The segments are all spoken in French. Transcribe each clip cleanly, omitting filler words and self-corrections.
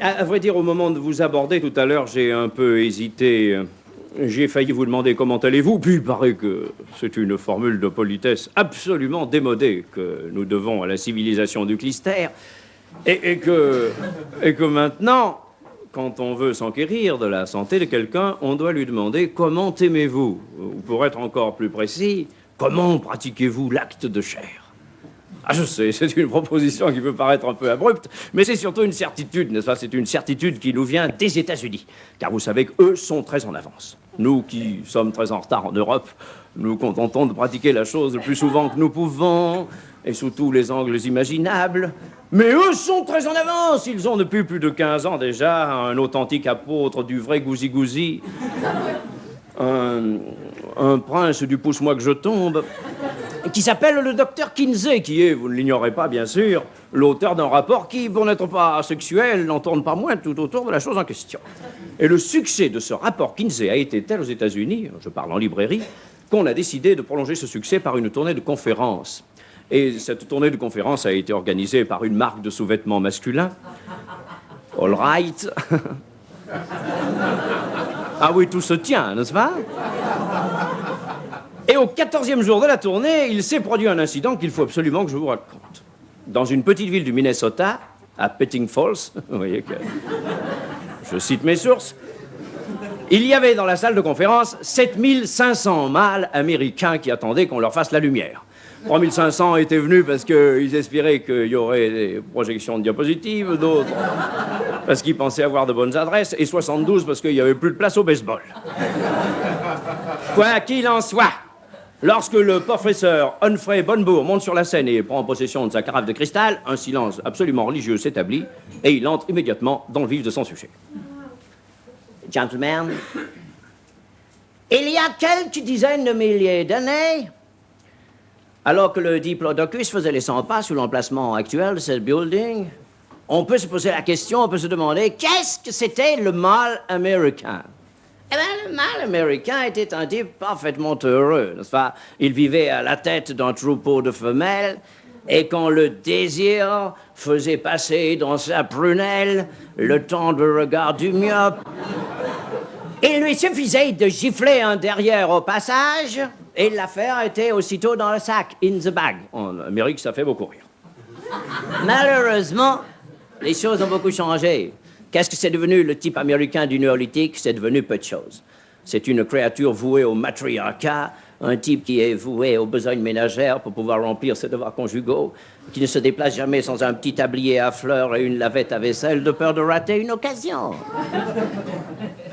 À vrai dire, au moment de vous aborder tout à l'heure, j'ai un peu hésité. J'ai failli vous demander comment allez-vous, puis il paraît que c'est une formule de politesse absolument démodée que nous devons à la civilisation du clistère, et que maintenant, quand on veut s'enquérir de la santé de quelqu'un, on doit lui demander comment aimez-vous, ou pour être encore plus précis, comment pratiquez-vous l'acte de chair. Ah, je sais, c'est une proposition qui peut paraître un peu abrupte, mais c'est surtout une certitude, n'est-ce pas? C'est une certitude qui nous vient des États-Unis, car vous savez qu'eux sont très en avance. Nous qui sommes très en retard en Europe, nous contentons de pratiquer la chose le plus souvent que nous pouvons, et sous tous les angles imaginables. Mais eux sont très en avance. Ils ont depuis plus de 15 ans déjà un authentique apôtre du vrai gousi-gousi, un prince du pouce-moi que je tombe, qui s'appelle le docteur Kinsey, qui est, vous ne l'ignorez pas bien sûr, l'auteur d'un rapport qui, pour n'être pas sexuel, n'en tourne pas moins tout autour de la chose en question. Et le succès de ce rapport Kinsey a été tel aux États-Unis, je parle en librairie, qu'on a décidé de prolonger ce succès par une tournée de conférences. Et cette tournée de conférences a été organisée par une marque de sous-vêtements masculins. All right. Ah oui, tout se tient, n'est-ce pas? Et au 14e jour de la tournée, il s'est produit un incident qu'il faut absolument que je vous raconte. Dans une petite ville du Minnesota, à Petting Falls, vous voyez que je cite mes sources, il y avait dans la salle de conférence 7500 mâles américains qui attendaient qu'on leur fasse la lumière. 3500 étaient venus parce qu'ils espéraient qu'il y aurait des projections de diapositives, d'autres parce qu'ils pensaient avoir de bonnes adresses, et 72 parce qu'il n'y avait plus de place au baseball. Quoi qu'il en soit, lorsque le professeur Humphrey Bonbour monte sur la scène et prend possession de sa carafe de cristal, un silence absolument religieux s'établit et il entre immédiatement dans le vif de son sujet. Gentlemen, il y a quelques dizaines de milliers d'années, alors que le Diplodocus faisait les 100 pas sous l'emplacement actuel de cette building, on peut se poser la question, on peut se demander qu'est-ce que c'était le mâle américain? Eh bien, le mâle américain était un type parfaitement heureux, n'est-ce pas? Il vivait à la tête d'un troupeau de femelles, et quand le désir faisait passer dans sa prunelle le tendre regard du myope, il lui suffisait de gifler un derrière au passage, et l'affaire était aussitôt dans le sac, in the bag. En Amérique, ça fait beaucoup rire. Malheureusement, les choses ont beaucoup changé. Qu'est-ce que c'est devenu le type américain du néolithique? C'est devenu peu de choses. C'est une créature vouée au matriarcat, un type qui est voué aux besognes ménagères pour pouvoir remplir ses devoirs conjugaux, qui ne se déplace jamais sans un petit tablier à fleurs et une lavette à vaisselle de peur de rater une occasion.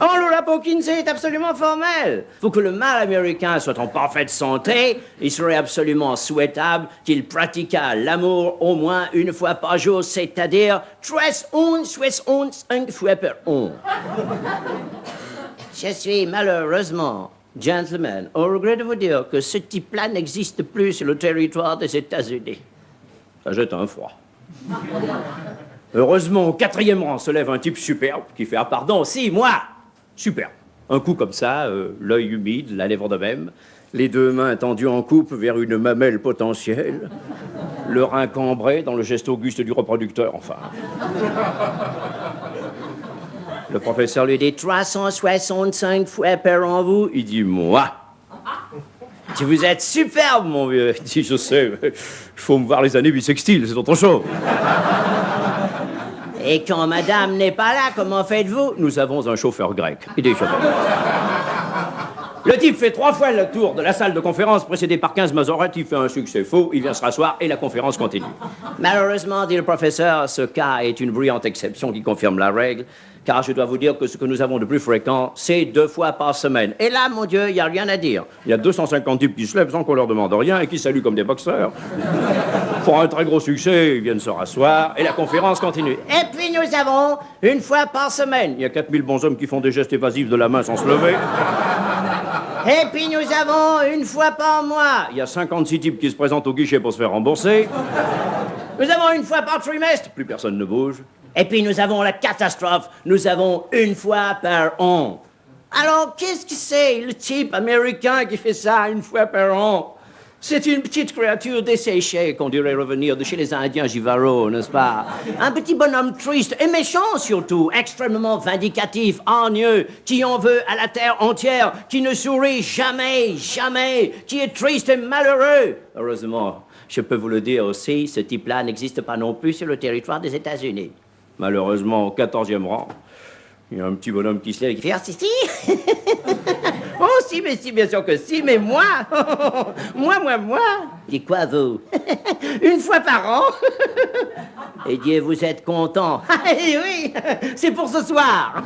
Oh, le rapport Kinsey est absolument formel. Pour que le mâle américain soit en parfaite santé, il serait absolument souhaitable qu'il pratiquât l'amour au moins une fois par jour, c'est-à-dire 365 fois par an. Je suis malheureusement, gentlemen, au regret de vous dire que ce type-là n'existe plus sur le territoire des États-Unis. Ça jette un froid. Heureusement, au 4e rang se lève un type superbe qui fait « Ah pardon, si, moi !» Superbe. Un coup comme ça, l'œil humide, la lèvre de même, les deux mains tendues en coupe vers une mamelle potentielle, le rein cambré dans le geste auguste du reproducteur, enfin. Le professeur lui dit « 365 fois par an, vous ?» Il dit « Moi !» « Vous êtes superbe, mon vieux !» Il dit « Je sais, il faut me voir les années bissextiles, c'est autre chose. » « Et quand madame n'est pas là, comment faites-vous ?»« Nous avons un chauffeur grec. » Il dit « Chauffeur. » Le type fait 3 fois le tour de la salle de conférence, précédé par 15 mazorettes, il fait un succès faux, il vient se rasseoir et la conférence continue. Malheureusement, dit le professeur, ce cas est une bruyante exception qui confirme la règle, car je dois vous dire que ce que nous avons de plus fréquent, c'est 2 fois par semaine. Et là, mon Dieu, il n'y a rien à dire. Il y a 250 types qui se lèvent sans qu'on leur demande rien et qui saluent comme des boxeurs. Pour un très gros succès, ils viennent se rasseoir et la conférence continue. Et puis nous avons 1 fois par semaine. Il y a 4000 bonshommes qui font des gestes évasifs de la main sans se lever. Et puis nous avons 1 fois par mois. Il y a 56 types qui se présentent au guichet pour se faire rembourser. Nous avons 1 fois par trimestre. Plus personne ne bouge. Et puis nous avons la catastrophe. Nous avons 1 fois par an. Alors qu'est-ce que c'est le type américain qui fait ça 1 fois par an? C'est une petite créature desséchée qu'on dirait revenir de chez les Indiens Jivaro, n'est-ce pas? Un petit bonhomme triste et méchant surtout, extrêmement vindicatif, hargneux, qui en veut à la terre entière, qui ne sourit jamais, jamais, qui est triste et malheureux. Heureusement, je peux vous le dire aussi, ce type-là n'existe pas non plus sur le territoire des États-Unis. Malheureusement, au 14e rang, il y a un petit bonhomme qui se lève et qui fait « Ah, si, si !» Oh, si, mais si, bien sûr que si, mais moi moi Dis quoi, vous? Une fois par an? Et Dieu, vous êtes content. Eh oui, c'est pour ce soir.